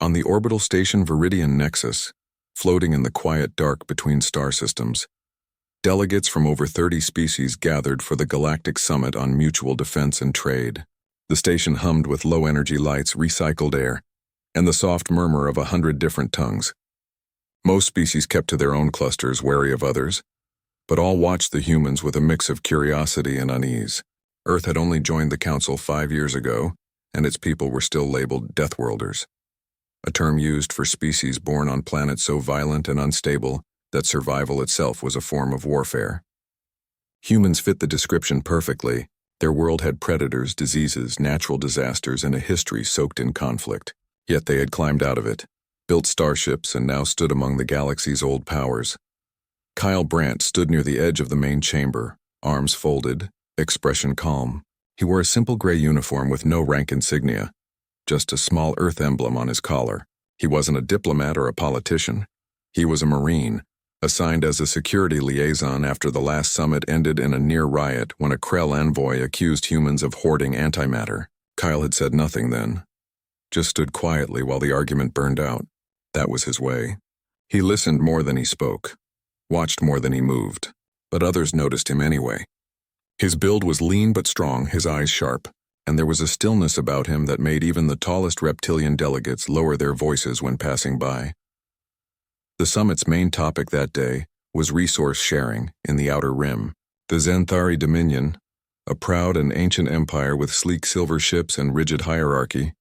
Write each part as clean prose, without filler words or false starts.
On the orbital station Viridian Nexus, floating in the quiet dark between star systems, delegates from over 30 species gathered for the Galactic Summit on Mutual Defense and Trade. The station hummed with low-energy lights, recycled air, and the soft murmur of 100 different tongues. Most species kept to their own clusters, wary of others, but all watched the humans with a mix of curiosity and unease. Earth had only joined the Council 5 years ago, and its people were still labeled Deathworlders, a term used for species born on planets so violent and unstable that survival itself was a form of warfare. Humans fit the description perfectly. Their world had predators, diseases, natural disasters, and a history soaked in conflict. Yet they had climbed out of it, built starships, and now stood among the galaxy's old powers. Kyle Brandt stood near the edge of the main chamber, arms folded, expression calm. He wore a simple gray uniform with no rank insignia, just a small Earth emblem on his collar. He wasn't a diplomat or a politician. He was a Marine, assigned as a security liaison after the last summit ended in a near riot when a Krell envoy accused humans of hoarding antimatter. Kyle had said nothing then, just stood quietly while the argument burned out. That was his way. He listened more than he spoke, watched more than he moved, but others noticed him anyway. His build was lean but strong, his eyes sharp, and there was a stillness about him that made even the tallest reptilian delegates lower their voices when passing by. The summit's main topic that day was resource sharing in the Outer Rim. The Zenthari Dominion, a proud and ancient empire with sleek silver ships and rigid hierarchy,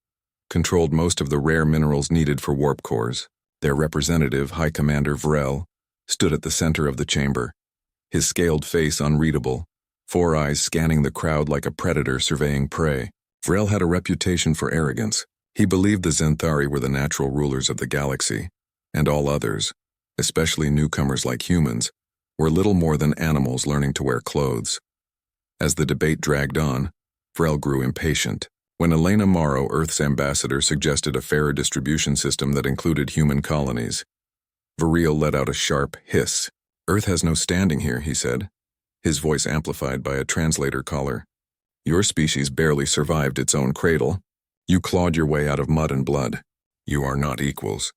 controlled most of the rare minerals needed for warp cores. Their representative, High Commander Vrel, stood at the center of the chamber, his scaled face unreadable, 4 eyes scanning the crowd like a predator surveying prey. Vrel had a reputation for arrogance. He believed the Zenthari were the natural rulers of the galaxy, and all others, especially newcomers like humans, were little more than animals learning to wear clothes. As the debate dragged on, Vrel grew impatient. When Elena Morrow, Earth's ambassador, suggested a fairer distribution system that included human colonies, Vrel let out a sharp hiss. "Earth has no standing here," he said, his voice amplified by a translator collar. "Your species barely survived its own cradle. You clawed your way out of mud and blood. You are not equals.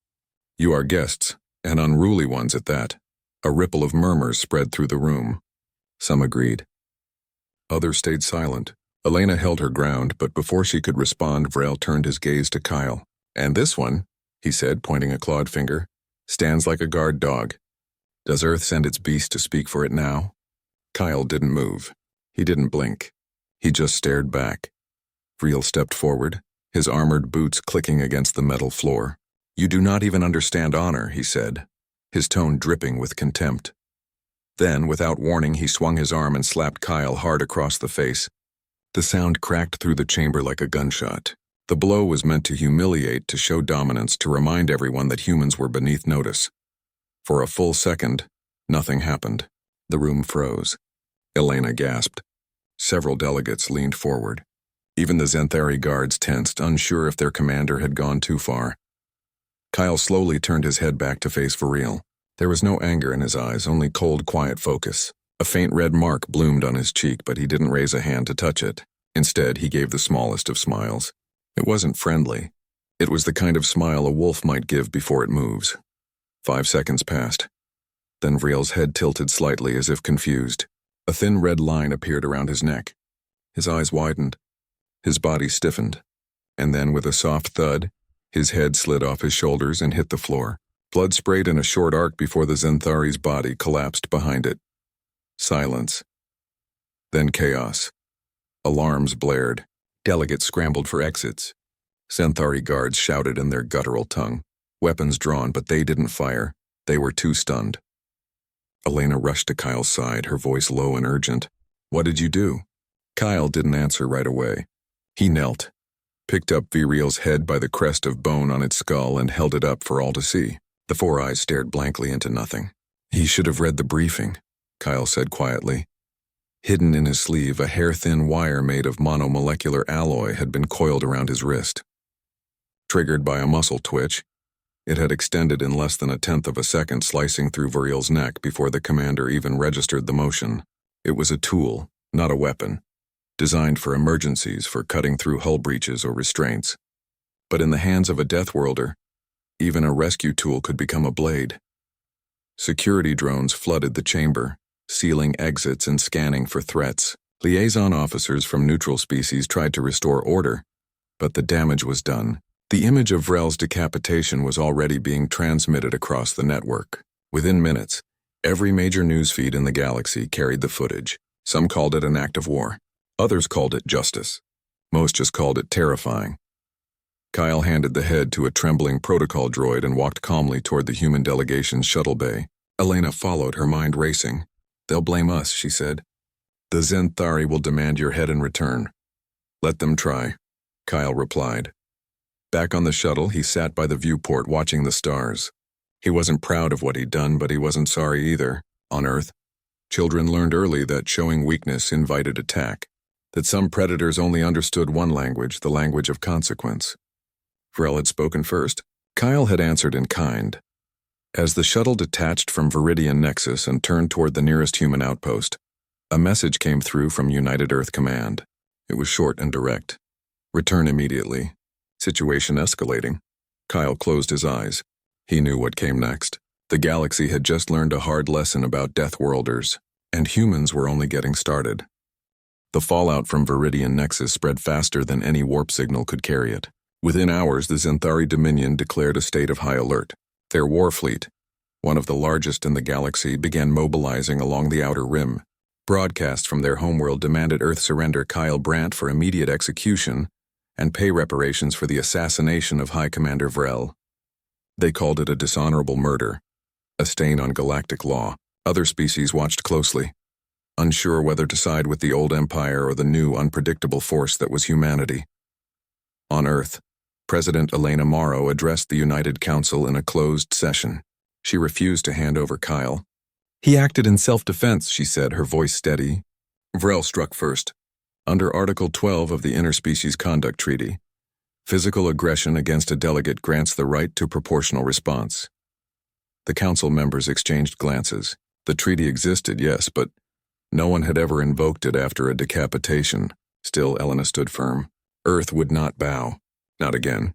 You are guests, and unruly ones at that." A ripple of murmurs spread through the room. Some agreed. Others stayed silent. Elena held her ground, but before she could respond, Vrel turned his gaze to Kyle. "And this one," he said, pointing a clawed finger, "stands like a guard dog. Does Earth send its beast to speak for it now?" Kyle didn't move. He didn't blink. He just stared back. Vrel stepped forward, his armored boots clicking against the metal floor. "You do not even understand honor," he said, his tone dripping with contempt. Then, without warning, he swung his arm and slapped Kyle hard across the face. The sound cracked through the chamber like a gunshot. The blow was meant to humiliate, to show dominance, to remind everyone that humans were beneath notice. For a full second, nothing happened. The room froze. Elena gasped. Several delegates leaned forward. Even the Zenthari guards tensed, unsure if their commander had gone too far. Kyle slowly turned his head back to face Vrel. There was no anger in his eyes, only cold, quiet focus. A faint red mark bloomed on his cheek, but he didn't raise a hand to touch it. Instead, he gave the smallest of smiles. It wasn't friendly. It was the kind of smile a wolf might give before it moves. 5 seconds passed. Then Vrel's head tilted slightly as if confused. A thin red line appeared around his neck. His eyes widened. His body stiffened. And then, with a soft thud, his head slid off his shoulders and hit the floor. Blood sprayed in a short arc before the Zenthari's body collapsed behind it. Silence. Then chaos. Alarms blared. Delegates scrambled for exits. Zenthari guards shouted in their guttural tongue. Weapons drawn, but they didn't fire. They were too stunned. Elena rushed to Kyle's side, her voice low and urgent. "What did you do?" Kyle didn't answer right away. He knelt, picked up Vrel's head by the crest of bone on its skull and held it up for all to see. The 4 eyes stared blankly into nothing. "He should have read the briefing," Kyle said quietly. Hidden in his sleeve, a hair-thin wire made of monomolecular alloy had been coiled around his wrist. Triggered by a muscle twitch, it had extended in less than 1/10 of a second, slicing through Vrel's neck before the commander even registered the motion. It was a tool, not a weapon, designed for emergencies, for cutting through hull breaches or restraints. But in the hands of a Deathworlder, Even a rescue tool could become a blade. Security drones flooded the chamber, sealing exits and scanning for threats. Liaison officers from neutral species tried to restore order, but the damage was done. The image of Vrel's decapitation was already being transmitted across the network. Within minutes, every major newsfeed in the galaxy carried the footage. Some called it an act of war. Others called it justice. Most just called it terrifying. Kyle handed the head to a trembling protocol droid and walked calmly toward the human delegation's shuttle bay. Elena followed, her mind racing. "They'll blame us," she said. "The Zenthari will demand your head in return." "Let them try," Kyle replied. Back on the shuttle, he sat by the viewport watching the stars. He wasn't proud of what he'd done, but he wasn't sorry either. On Earth, children learned early that showing weakness invited attack, that some predators only understood one language, the language of consequence. Vrel had spoken first. Kyle had answered in kind. As the shuttle detached from Viridian Nexus and turned toward the nearest human outpost, a message came through from United Earth Command. It was short and direct. "Return immediately. Situation escalating." Kyle closed his eyes. He knew what came next. The galaxy had just learned a hard lesson about Deathworlders, and humans were only getting started. The fallout from Viridian Nexus spread faster than any warp signal could carry it. Within hours, the Zenthari Dominion declared a state of high alert. Their war fleet, one of the largest in the galaxy, began mobilizing along the outer rim. Broadcasts from their homeworld demanded Earth surrender Kyle Brandt for immediate execution and pay reparations for the assassination of High Commander Vrel. They called it a dishonorable murder, a stain on galactic law. Other species watched closely, unsure whether to side with the old empire or the new, unpredictable force that was humanity. On Earth, President Elena Morrow addressed the United Council in a closed session. She refused to hand over Kyle. "He acted in self-defense," she said, her voice steady. Vrel struck first. Under Article 12 of the Interspecies Conduct Treaty, physical aggression against a delegate grants the right to proportional response. The council members exchanged glances. The treaty existed, yes, but no one had ever invoked it after a decapitation. Still, Elena stood firm. Earth would not bow. Not again.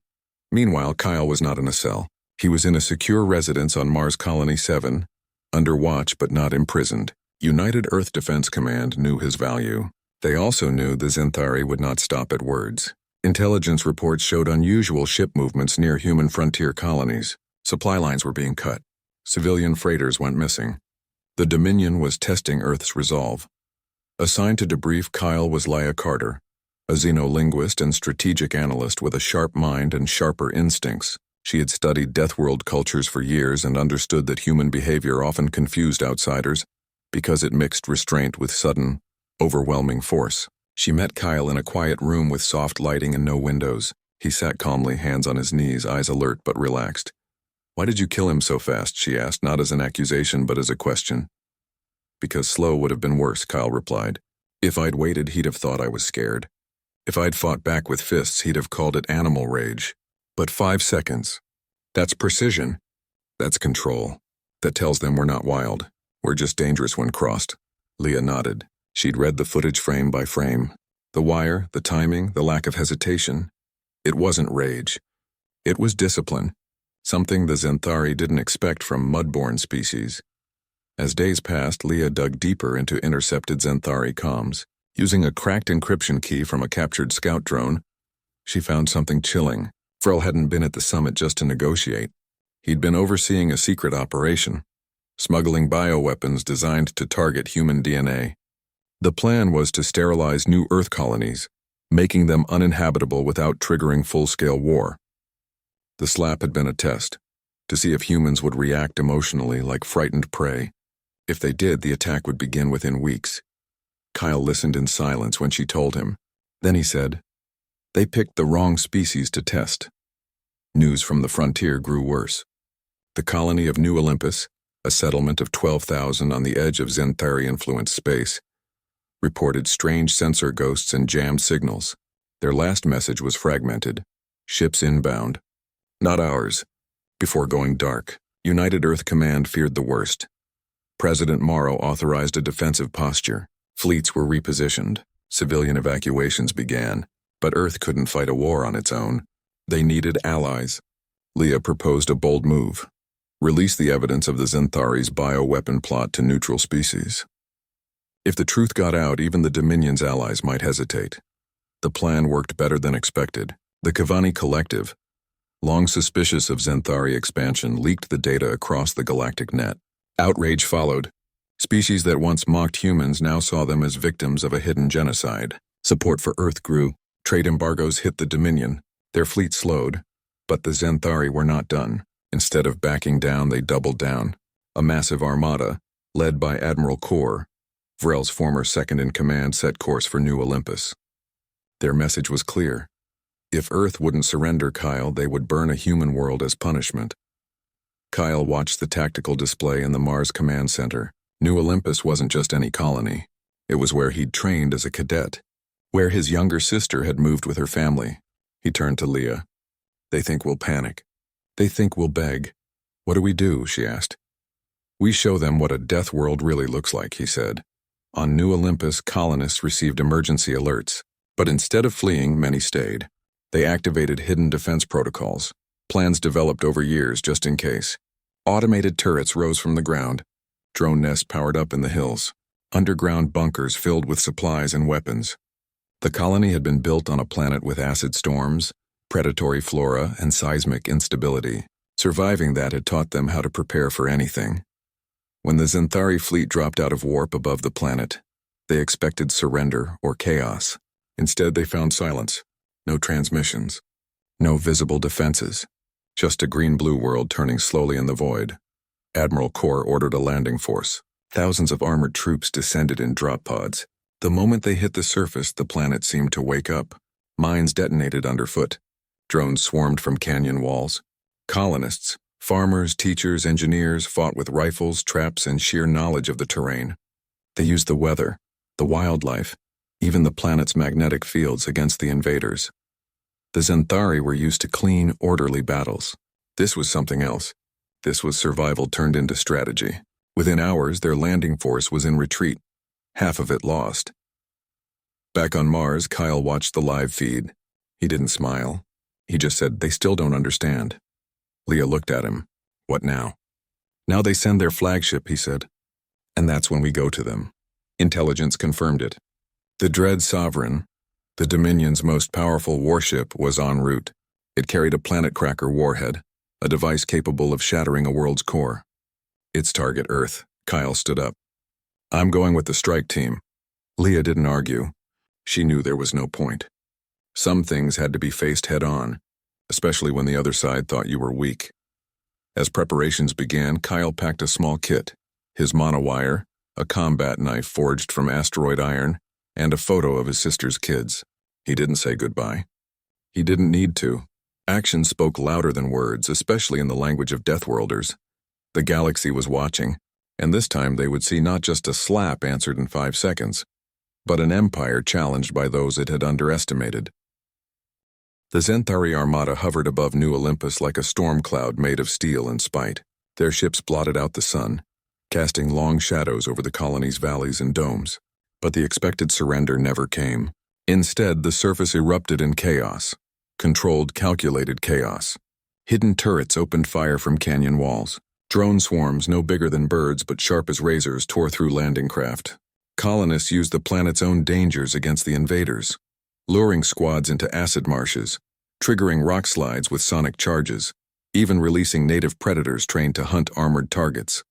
Meanwhile, Kyle was not in a cell. He was in a secure residence on Mars Colony 7, under watch but not imprisoned. United Earth Defense Command knew his value. They also knew the Zenthari would not stop at words. Intelligence reports showed unusual ship movements near human frontier colonies. Supply lines were being cut. Civilian freighters went missing. The Dominion was testing Earth's resolve. Assigned to debrief Kyle was Leia Carter, a xenolinguist and strategic analyst with a sharp mind and sharper instincts. She had studied Deathworld cultures for years and understood that human behavior often confused outsiders because it mixed restraint with sudden, overwhelming force. She met Kyle in a quiet room with soft lighting and no windows. He sat calmly, hands on his knees, eyes alert but relaxed. "Why did you kill him so fast?" she asked, not as an accusation but as a question. "Because slow would have been worse," Kyle replied. "If I'd waited, he'd have thought I was scared. If I'd fought back with fists, he'd have called it animal rage. But 5 seconds. That's precision. That's control. That tells them we're not wild. We're just dangerous when crossed." Leah nodded. She'd read the footage frame by frame. The wire, the timing, the lack of hesitation. It wasn't rage. It was discipline. Something the Zenthari didn't expect from mud-born species. As days passed, Leah dug deeper into intercepted Zenthari comms. Using a cracked encryption key from a captured scout drone, she found something chilling. Vrel hadn't been at the summit just to negotiate. He'd been overseeing a secret operation, smuggling bioweapons designed to target human DNA. The plan was to sterilize new Earth colonies, making them uninhabitable without triggering full-scale war. The slap had been a test, to see if humans would react emotionally like frightened prey. If they did, the attack would begin within weeks. Kyle listened in silence when she told him. Then he said, "They picked the wrong species to test." News from the frontier grew worse. The colony of New Olympus, a settlement of 12,000 on the edge of Zenthari-influenced space, reported strange sensor ghosts and jammed signals. Their last message was fragmented. Ships inbound. Not ours. Before going dark, United Earth Command feared the worst. President Morrow authorized a defensive posture. Fleets were repositioned. Civilian evacuations began. But Earth couldn't fight a war on its own. They needed allies. Leah proposed a bold move. Release the evidence of the Zenthari's bioweapon plot to neutral species. If the truth got out, even the Dominion's allies might hesitate. The plan worked better than expected. The Kavani Collective, long suspicious of Zenthari expansion, leaked the data across the galactic net. Outrage followed. Species that once mocked humans now saw them as victims of a hidden genocide. Support for Earth grew. Trade embargoes hit the Dominion. Their fleet slowed. But the Zenthari were not done. Instead of backing down, they doubled down. A massive armada, led by Admiral Kor, Vrel's former second-in-command, set course for New Olympus. Their message was clear. If Earth wouldn't surrender Kyle, they would burn a human world as punishment. Kyle watched the tactical display in the Mars Command Center. New Olympus wasn't just any colony. It was where he'd trained as a cadet, where his younger sister had moved with her family. He turned to Leah. They think we'll panic. They think we'll beg. What do we do? She asked. We show them what a death world really looks like, he said. On New Olympus, colonists received emergency alerts, but instead of fleeing, many stayed. They activated hidden defense protocols, plans developed over years just in case. Automated turrets rose from the ground, drone nests powered up in the hills, underground bunkers filled with supplies and weapons. The colony had been built on a planet with acid storms, predatory flora, and seismic instability. Surviving that had taught them how to prepare for anything. When the Zenthari fleet dropped out of warp above the planet, they expected surrender or chaos. Instead, they found silence. No transmissions. No visible defenses. Just a green-blue world turning slowly in the void. Admiral Kor ordered a landing force. Thousands of armored troops descended in drop pods. The moment they hit the surface, the planet seemed to wake up. Mines detonated underfoot. Drones swarmed from canyon walls. Colonists, farmers, teachers, engineers fought with rifles, traps, and sheer knowledge of the terrain. They used the weather, the wildlife, even the planet's magnetic fields against the invaders. The Zenthari were used to clean, orderly battles. This was something else. This was survival turned into strategy. Within hours, their landing force was in retreat, half of it lost. Back on Mars, Kyle watched the live feed. He didn't smile. He just said, they still don't understand. Leah looked at him. What now? Now they send their flagship, he said. And that's when we go to them. Intelligence confirmed it. The Dread Sovereign, the Dominion's most powerful warship, was en route. It carried a planet cracker warhead, a device capable of shattering a world's core. Its target, Earth. Kyle stood up. I'm going with the strike team. Leah didn't argue. She knew there was no point. Some things had to be faced head-on, especially when the other side thought you were weak. As preparations began, Kyle packed a small kit, his monowire, a combat knife forged from asteroid iron, and a photo of his sister's kids. He didn't say goodbye. He didn't need to. Action spoke louder than words, especially in the language of Deathworlders. The galaxy was watching, and this time they would see not just a slap answered in 5 seconds, but an empire challenged by those it had underestimated. The Zenthari armada hovered above New Olympus like a storm cloud made of steel and spite. Their ships blotted out the sun, casting long shadows over the colony's valleys and domes. But the expected surrender never came. Instead, the surface erupted in chaos. Controlled, calculated chaos. Hidden turrets opened fire from canyon walls. Drone swarms, no bigger than birds but sharp as razors, tore through landing craft. Colonists used the planet's own dangers against the invaders, luring squads into acid marshes, triggering rock slides with sonic charges, even releasing native predators trained to hunt armored targets.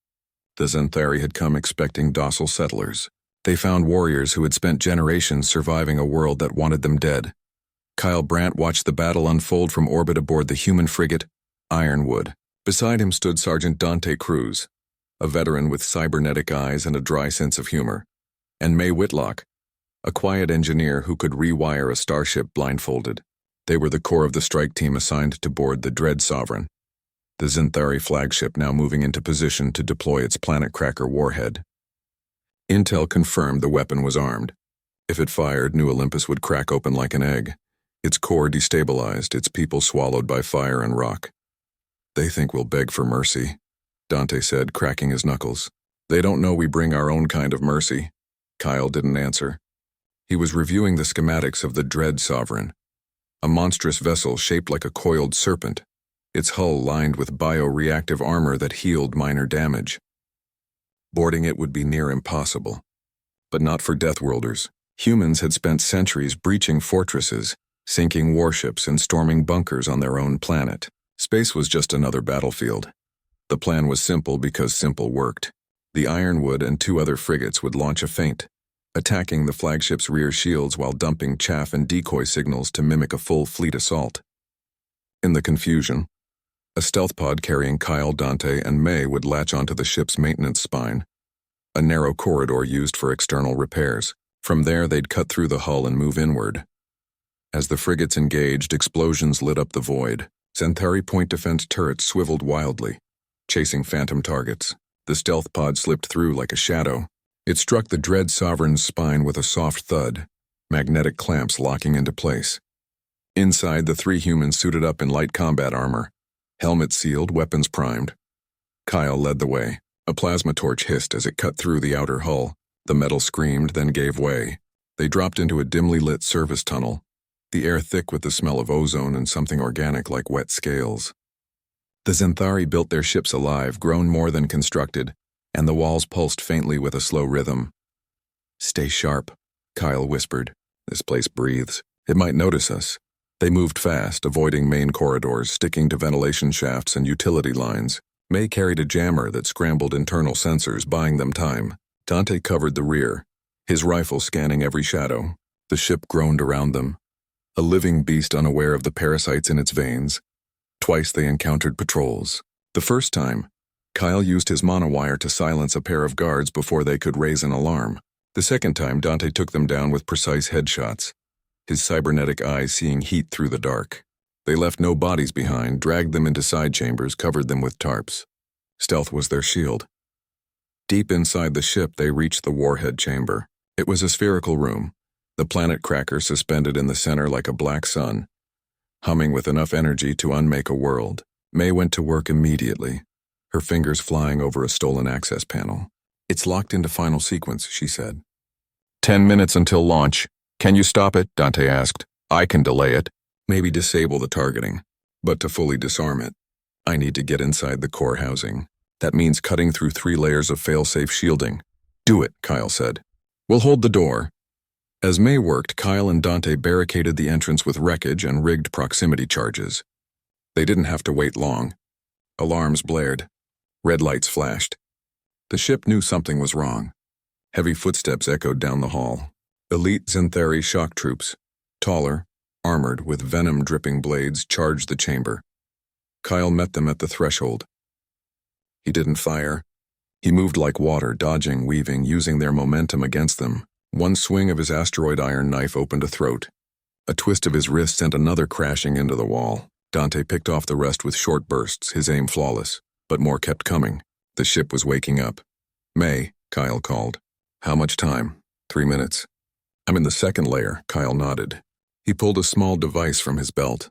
The Zenthari had come expecting docile settlers. They found warriors who had spent generations surviving a world that wanted them dead. Kyle Brandt watched the battle unfold from orbit aboard the human frigate Ironwood. Beside him stood Sergeant Dante Cruz, a veteran with cybernetic eyes and a dry sense of humor, and May Whitlock, a quiet engineer who could rewire a starship blindfolded. They were the core of the strike team assigned to board the Dread Sovereign, the Zenthari flagship now moving into position to deploy its planet cracker warhead. Intel confirmed the weapon was armed. If it fired, New Olympus would crack open like an egg, its core destabilized, its people swallowed by fire and rock. They think we'll beg for mercy, Dante said, cracking his knuckles. They don't know we bring our own kind of mercy. Kyle didn't answer. He was reviewing the schematics of the Dread Sovereign, a monstrous vessel shaped like a coiled serpent, its hull lined with bioreactive armor that healed minor damage. Boarding it would be near impossible. But not for Deathworlders. Humans had spent centuries breaching fortresses, sinking warships, and storming bunkers on their own planet. Space was just another battlefield. The plan was simple because simple worked. The Ironwood and 2 other frigates would launch a feint, attacking the flagship's rear shields while dumping chaff and decoy signals to mimic a full fleet assault. In the confusion, a stealth pod carrying Kyle, Dante, and May would latch onto the ship's maintenance spine, a narrow corridor used for external repairs. From there, they'd cut through the hull and move inward. As the frigates engaged, explosions lit up the void. Centauri point defense turrets swiveled wildly, chasing phantom targets. The stealth pod slipped through like a shadow. It struck the Dread Sovereign's spine with a soft thud, magnetic clamps locking into place. Inside, the 3 humans suited up in light combat armor, helmets sealed, weapons primed. Kyle led the way. A plasma torch hissed as it cut through the outer hull. The metal screamed, then gave way. They dropped into a dimly lit service tunnel, the air thick with the smell of ozone and something organic like wet scales. The Centauri built their ships alive, grown more than constructed, and the walls pulsed faintly with a slow rhythm. "Stay sharp," Kyle whispered. "This place breathes. It might notice us." They moved fast, avoiding main corridors, sticking to ventilation shafts and utility lines. May carried a jammer that scrambled internal sensors, buying them time. Dante covered the rear, his rifle scanning every shadow. The ship groaned around them, a living beast unaware of the parasites in its veins. Twice they encountered patrols. The first time, Kyle used his monowire to silence a pair of guards before they could raise an alarm. The second time, Dante took them down with precise headshots, his cybernetic eyes seeing heat through the dark. They left no bodies behind, dragged them into side chambers, covered them with tarps. Stealth was their shield. Deep inside the ship, they reached the warhead chamber. It was a spherical room, the planet cracker suspended in the center like a black sun, humming with enough energy to unmake a world. May went to work immediately, her fingers flying over a stolen access panel. "It's locked into final sequence," she said. 10 minutes until launch. Can you stop it?" Dante asked. "I can delay it. Maybe disable the targeting. But to fully disarm it, I need to get inside the core housing. That means cutting through 3 layers of fail-safe shielding." "Do it," Kyle said. "We'll hold the door." As May worked, Kyle and Dante barricaded the entrance with wreckage and rigged proximity charges. They didn't have to wait long. Alarms blared. Red lights flashed. The ship knew something was wrong. Heavy footsteps echoed down the hall. Elite Centauri shock troops, taller, armored with venom-dripping blades, charged the chamber. Kyle met them at the threshold. He didn't fire. He moved like water, dodging, weaving, using their momentum against them. One swing of his asteroid iron knife opened a throat. A twist of his wrist sent another crashing into the wall. Dante picked off the rest with short bursts, his aim flawless. But more kept coming. The ship was waking up. "May," Kyle called. "How much time?" 3 minutes. "I'm in the second layer," Kyle nodded. He pulled a small device from his belt,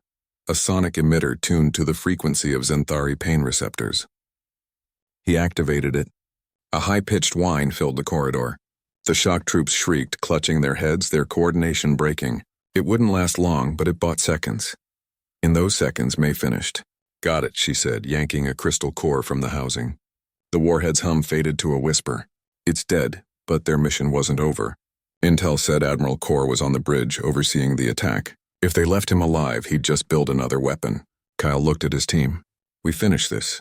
a sonic emitter tuned to the frequency of Centauri pain receptors. He activated it. A high-pitched whine filled the corridor. The shock troops shrieked, clutching their heads, their coordination breaking. It wouldn't last long, but it bought seconds. In those seconds, May finished. "Got it," she said, yanking a crystal core from the housing. The warhead's hum faded to a whisper. "It's dead," but their mission wasn't over. Intel said Admiral Core was on the bridge, overseeing the attack. If they left him alive, he'd just build another weapon. Kyle looked at his team. "We finished this."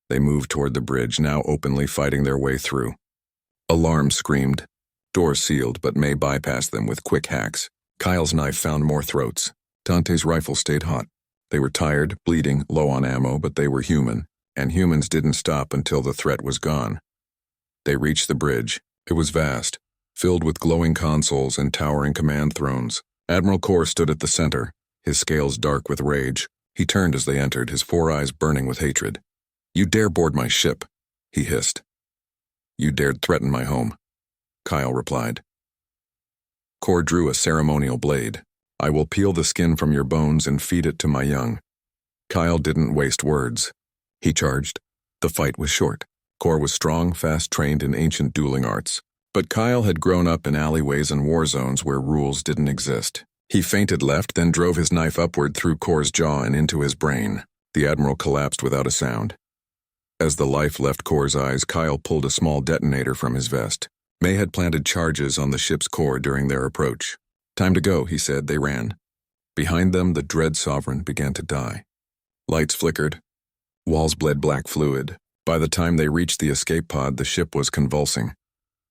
They moved toward the bridge, now openly fighting their way through. Alarms screamed. Doors sealed, but May bypassed them with quick hacks. Kyle's knife found more throats. Dante's rifle stayed hot. They were tired, bleeding, low on ammo, but they were human, and humans didn't stop until the threat was gone. They reached the bridge. It was vast, filled with glowing consoles and towering command thrones. Admiral Core stood at the center, his scales dark with rage. He turned as they entered, his 4 eyes burning with hatred. "You dare board my ship," he hissed. "You dared threaten my home," Kyle replied. Core drew a ceremonial blade. "I will peel the skin from your bones and feed it to my young." Kyle didn't waste words. He charged. The fight was short. Core was strong, fast-trained in ancient dueling arts. But Kyle had grown up in alleyways and war zones where rules didn't exist. He feinted left, then drove his knife upward through Core's jaw and into his brain. The Admiral collapsed without a sound. As the life left Core's eyes, Kyle pulled a small detonator from his vest. May had planted charges on the ship's core during their approach. "Time to go," he said. They ran. Behind them, the Dread Sovereign began to die. Lights flickered. Walls bled black fluid. By the time they reached the escape pod, the ship was convulsing.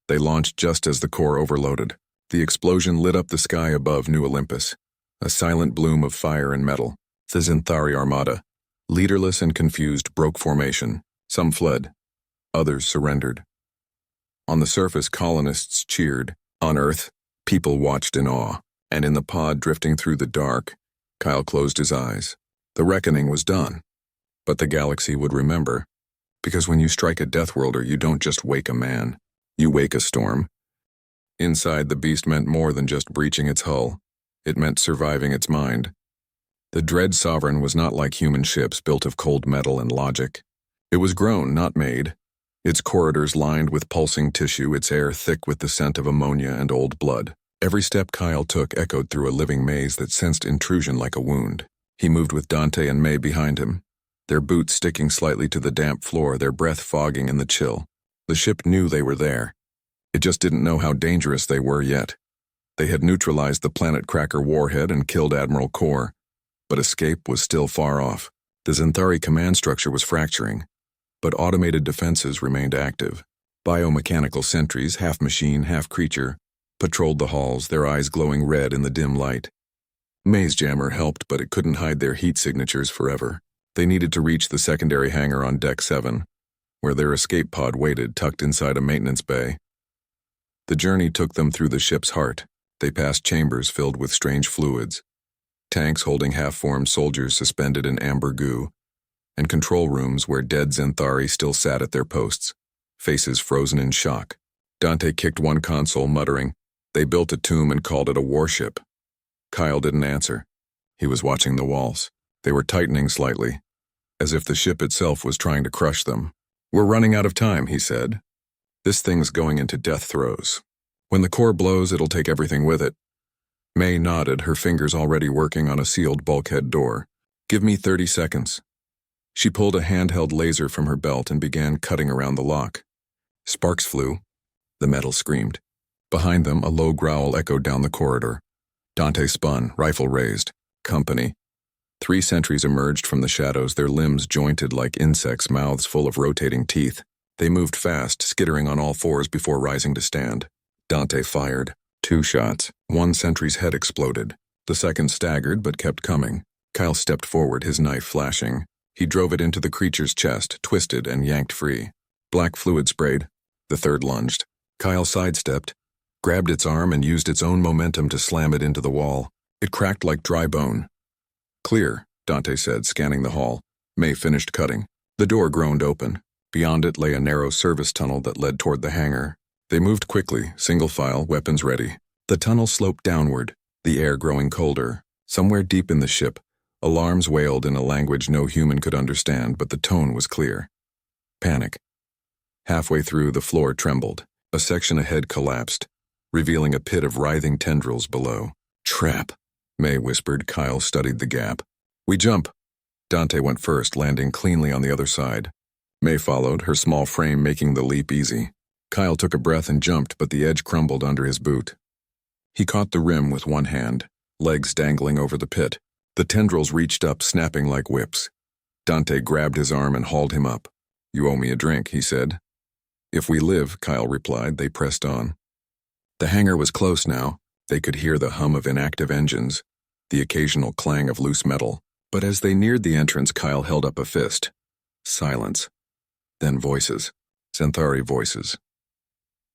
They launched just as the core overloaded. The explosion lit up the sky above New Olympus, a silent bloom of fire and metal. The Xanthari Armada, leaderless and confused, broke formation. Some fled. Others surrendered. On the surface, colonists cheered. On Earth, people watched in awe. And in the pod drifting through the dark, Kyle closed his eyes. The reckoning was done. But the galaxy would remember. Because when you strike a Deathworlder, you don't just wake a man. You wake a storm. Inside, the beast meant more than just breaching its hull. It meant surviving its mind. The Dread Sovereign was not like human ships built of cold metal and logic. It was grown, not made. Its corridors lined with pulsing tissue, its air thick with the scent of ammonia and old blood. Every step Kyle took echoed through a living maze that sensed intrusion like a wound. He moved with Dante and May behind him, their boots sticking slightly to the damp floor, their breath fogging in the chill. The ship knew they were there. It just didn't know how dangerous they were yet. They had neutralized the Planet Cracker warhead and killed Admiral Core, but escape was still far off. The Xanthari command structure was fracturing, but automated defenses remained active. Biomechanical sentries, half machine, half creature, patrolled the halls, their eyes glowing red in the dim light. Maze Jammer helped, but it couldn't hide their heat signatures forever. They needed to reach the secondary hangar on Deck 7, where their escape pod waited, tucked inside a maintenance bay. The journey took them through the ship's heart. They passed chambers filled with strange fluids, tanks holding half-formed soldiers suspended in amber goo, and control rooms where dead Xanthari still sat at their posts, faces frozen in shock. Dante kicked one console, muttering, "They built a tomb and called it a warship." Kyle didn't answer. He was watching the walls. They were tightening slightly, as if the ship itself was trying to crush them. "We're running out of time," he said. "This thing's going into death throes. When the core blows, it'll take everything with it." May nodded, her fingers already working on a sealed bulkhead door. "Give me 30 seconds. She pulled a handheld laser from her belt and began cutting around the lock. Sparks flew. The metal screamed. Behind them, a low growl echoed down the corridor. Dante spun, rifle raised. "Company." 3 sentries emerged from the shadows, their limbs jointed like insects, mouths full of rotating teeth. They moved fast, skittering on all fours before rising to stand. Dante fired. 2 shots. One sentry's head exploded. The second staggered but kept coming. Kyle stepped forward, his knife flashing. He drove it into the creature's chest, twisted and yanked free. Black fluid sprayed. The third lunged. Kyle sidestepped, grabbed its arm and used its own momentum to slam it into the wall. It cracked like dry bone. "Clear," Dante said, scanning the hall. May finished cutting. The door groaned open. Beyond it lay a narrow service tunnel that led toward the hangar. They moved quickly, single file, weapons ready. The tunnel sloped downward, the air growing colder. Somewhere deep in the ship, alarms wailed in a language no human could understand, but the tone was clear. Panic. Halfway through, the floor trembled. A section ahead collapsed, revealing a pit of writhing tendrils below. "Trap," May whispered. Kyle studied the gap. "We jump." Dante went first, landing cleanly on the other side. May followed, her small frame making the leap easy. Kyle took a breath and jumped, but the edge crumbled under his boot. He caught the rim with one hand, legs dangling over the pit. The tendrils reached up, snapping like whips. Dante grabbed his arm and hauled him up. "You owe me a drink," he said. "If we live," Kyle replied. They pressed on. The hangar was close now. They could hear the hum of inactive engines, the occasional clang of loose metal. But as they neared the entrance, Kyle held up a fist. Silence. Then voices. Xanthari voices.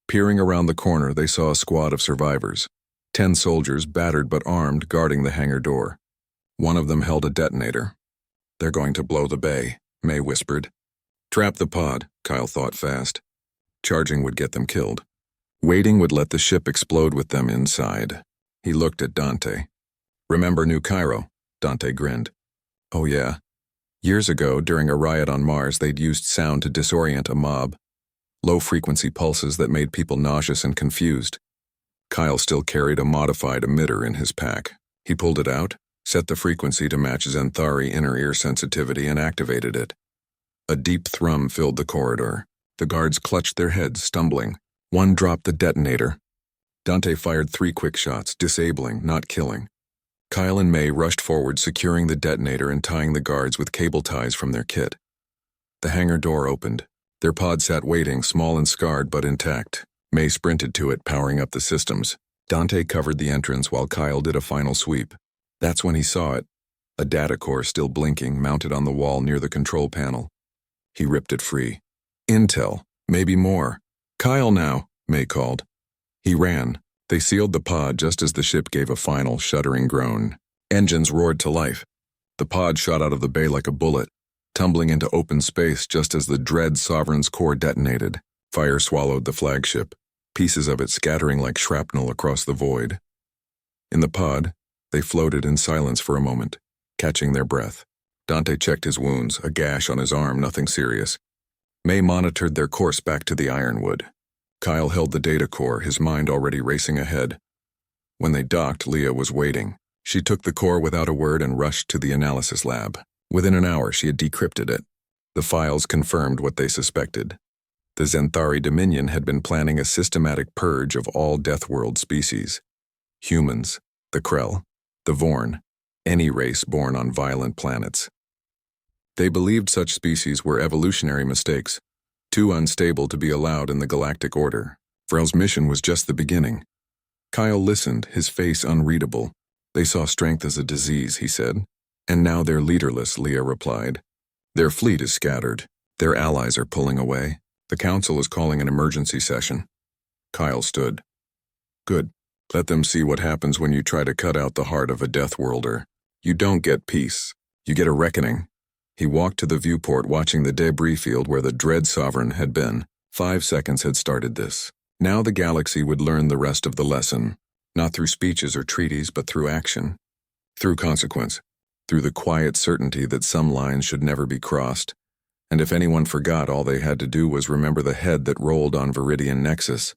Peering around the corner, they saw a squad of survivors. 10 soldiers, battered but armed, guarding the hangar door. One of them held a detonator. "They're going to blow the bay," May whispered. Trap the pod, Kyle thought fast. Charging would get them killed. Waiting would let the ship explode with them inside. He looked at Dante. "Remember New Cairo?" Dante grinned. "Oh yeah. Years ago, during a riot on Mars, they'd used sound to disorient a mob. Low-frequency pulses that made people nauseous and confused." Kyle still carried a modified emitter in his pack. He pulled it out, set the frequency to match Xanthari inner ear sensitivity, and activated it. A deep thrum filled the corridor. The guards clutched their heads, stumbling. One dropped the detonator. Dante fired 3 quick shots, disabling, not killing. Kyle and May rushed forward, securing the detonator and tying the guards with cable ties from their kit. The hangar door opened. Their pod sat waiting, small and scarred but intact. May sprinted to it, powering up the systems. Dante covered the entrance while Kyle did a final sweep. That's when he saw it. A data core still blinking, mounted on the wall near the control panel. He ripped it free. Intel, maybe more. Kyle now, May called. He ran. They sealed the pod just as the ship gave a final, shuddering groan. Engines roared to life. The pod shot out of the bay like a bullet, tumbling into open space just as the dread Sovereign's core detonated. Fire swallowed the flagship, pieces of it scattering like shrapnel across the void. In the pod, they floated in silence for a moment, catching their breath. Dante checked his wounds, a gash on his arm, nothing serious. May monitored their course back to the Ironwood. Kyle held the data core, his mind already racing ahead. When they docked, Leah was waiting. She took the core without a word and rushed to the analysis lab. Within an hour, she had decrypted it. The files confirmed what they suspected. The Xanthari Dominion had been planning a systematic purge of all Deathworld species. Humans, the Krell, the Vorn, any race born on violent planets. They believed such species were evolutionary mistakes, too unstable to be allowed in the galactic order. Vrel's mission was just the beginning. Kyle listened, his face unreadable. They saw strength as a disease, he said. And now they're leaderless, Leah replied. Their fleet is scattered. Their allies are pulling away. The council is calling an emergency session. Kyle stood. Good. Let them see what happens when you try to cut out the heart of a Deathworlder. You don't get peace. You get a reckoning. He walked to the viewport, watching the debris field where the dread Sovereign had been. 5 seconds had started this. Now the galaxy would learn the rest of the lesson, not through speeches or treaties, but through action, through consequence, through the quiet certainty that some lines should never be crossed, and if anyone forgot, all they had to do was remember the head that rolled on Viridian Nexus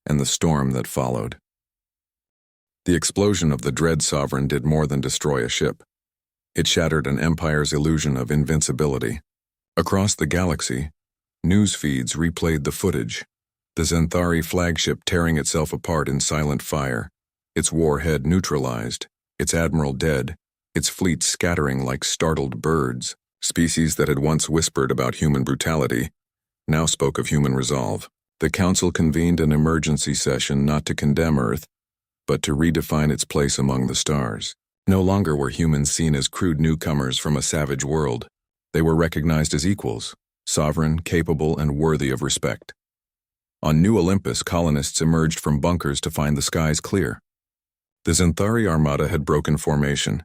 and the storm that followed. The explosion of the dread Sovereign did more than destroy a ship. It shattered an empire's illusion of invincibility. Across the galaxy, news feeds replayed the footage. The Xanthari flagship tearing itself apart in silent fire, its warhead neutralized, its admiral dead, its fleet scattering like startled birds. Species that had once whispered about human brutality now spoke of human resolve. The council convened an emergency session not to condemn Earth, but to redefine its place among the stars. No longer were humans seen as crude newcomers from a savage world. They were recognized as equals, sovereign, capable, and worthy of respect. On New Olympus, colonists emerged from bunkers to find the skies clear. The Xanthari Armada had broken formation,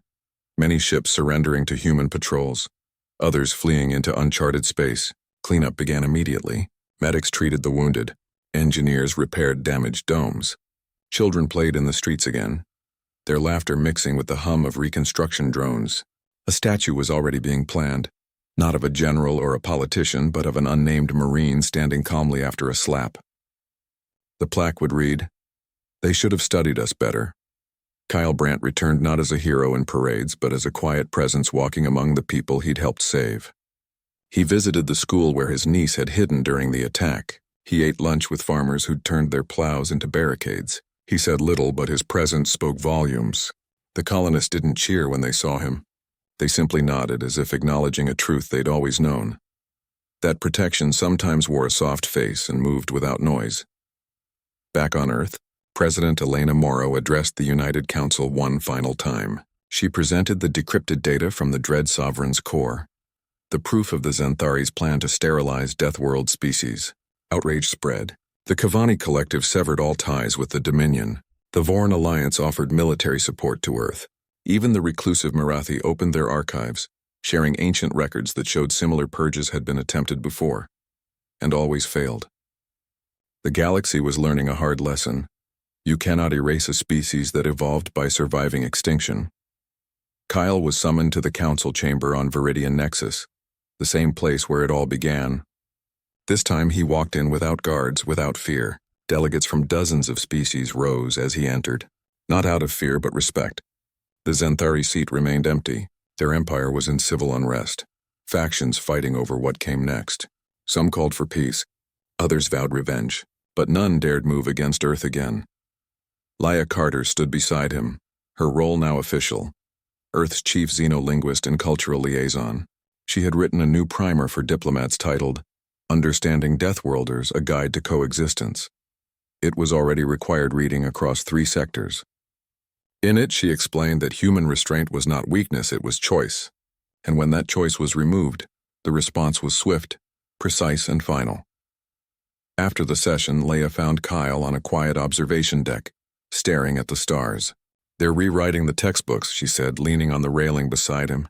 many ships surrendering to human patrols, others fleeing into uncharted space. Cleanup began immediately. Medics treated the wounded. Engineers repaired damaged domes. Children played in the streets again, their laughter mixing with the hum of reconstruction drones. A statue was already being planned, not of a general or a politician, but of an unnamed Marine standing calmly after a slap. The plaque would read, "They should have studied us better." Kyle Brandt returned not as a hero in parades, but as a quiet presence walking among the people he'd helped save. He visited the school where his niece had hidden during the attack. He ate lunch with farmers who'd turned their plows into barricades. He said little, but his presence spoke volumes. The colonists didn't cheer when they saw him. They simply nodded, as if acknowledging a truth they'd always known. That protection sometimes wore a soft face and moved without noise. Back on Earth, President Elena Morrow addressed the United Council one final time. She presented the decrypted data from the Dread Sovereign's core, the proof of the Xanthari's plan to sterilize Deathworld species. Outrage spread. The Kavani Collective severed all ties with the Dominion. The Vorn Alliance offered military support to Earth. Even the reclusive Marathi opened their archives, sharing ancient records that showed similar purges had been attempted before, and always failed. The galaxy was learning a hard lesson. You cannot erase a species that evolved by surviving extinction. Kyle was summoned to the council chamber on Viridian Nexus, the same place where it all began. This time he walked in without guards, without fear. Delegates from dozens of species rose as he entered, not out of fear but respect. The Zenthari seat remained empty. Their empire was in civil unrest, factions fighting over what came next. Some called for peace, others vowed revenge, but none dared move against Earth again. Laia Carter stood beside him, her role now official, Earth's chief xenolinguist and cultural liaison. She had written a new primer for diplomats titled, Understanding Deathworlders, A Guide to Coexistence. It was already required reading across 3 sectors. In it, she explained that human restraint was not weakness, it was choice. And when that choice was removed, the response was swift, precise, and final. After the session, Leia found Kyle on a quiet observation deck, staring at the stars. They're rewriting the textbooks, she said, leaning on the railing beside him.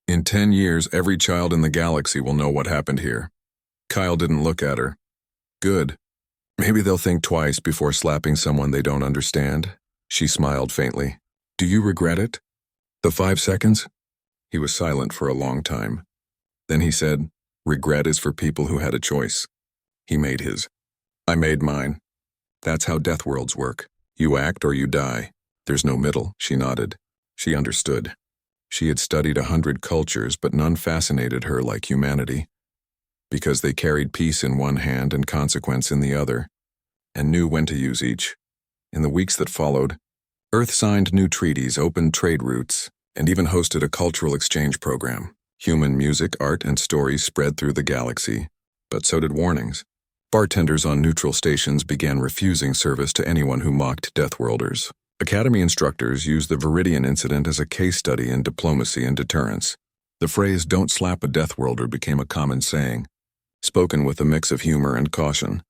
In 10 years, every child in the galaxy will know what happened here. Kyle didn't look at her. Good. Maybe they'll think twice before slapping someone they don't understand. She smiled faintly. Do you regret it? The 5 seconds? He was silent for a long time. Then he said, regret is for people who had a choice. He made his. I made mine. That's how Deathworlds work. You act or you die. There's no middle, she nodded. She understood. She had studied 100 cultures, but none fascinated her like humanity. Because they carried peace in one hand and consequence in the other, and knew when to use each. In the weeks that followed, Earth signed new treaties, opened trade routes, and even hosted a cultural exchange program. Human music, art, and stories spread through the galaxy, but so did warnings. Bartenders on neutral stations began refusing service to anyone who mocked Deathworlders. Academy instructors used the Viridian incident as a case study in diplomacy and deterrence. The phrase, don't slap a Deathworlder, became a common saying, spoken with a mix of humor and caution.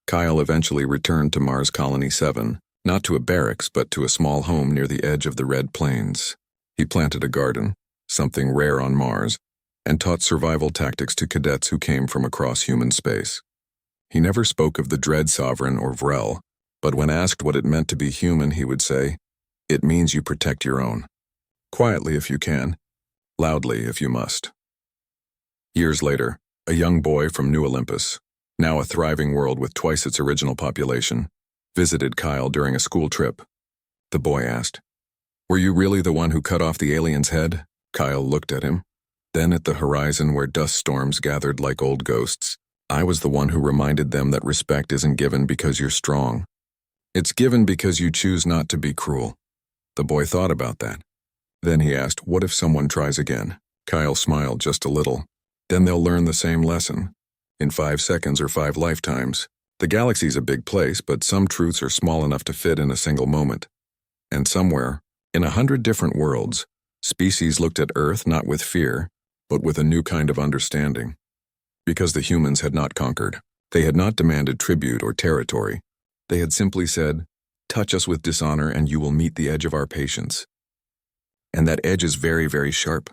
Kyle eventually returned to Mars Colony 7, not to a barracks, but to a small home near the edge of the Red Plains. He planted a garden, something rare on Mars, and taught survival tactics to cadets who came from across human space. He never spoke of the Dread Sovereign or Vrel, but when asked what it meant to be human, he would say, it means you protect your own. Quietly if you can, loudly if you must. Years later, a young boy from New Olympus, now a thriving world with twice its original population, visited Kyle during a school trip. The boy asked, were you really the one who cut off the alien's head? Kyle looked at him, then at the horizon where dust storms gathered like old ghosts. I was the one who reminded them that respect isn't given because you're strong. It's given because you choose not to be cruel. The boy thought about that. Then he asked, what if someone tries again? Kyle smiled just a little. Then they'll learn the same lesson. In 5 seconds or 5 lifetimes. The galaxy's a big place, but some truths are small enough to fit in a single moment. And somewhere, in 100 different worlds, species looked at Earth not with fear, but with a new kind of understanding. Because the humans had not conquered. They had not demanded tribute or territory. They had simply said, touch us with dishonor and you will meet the edge of our patience. And that edge is very, very sharp.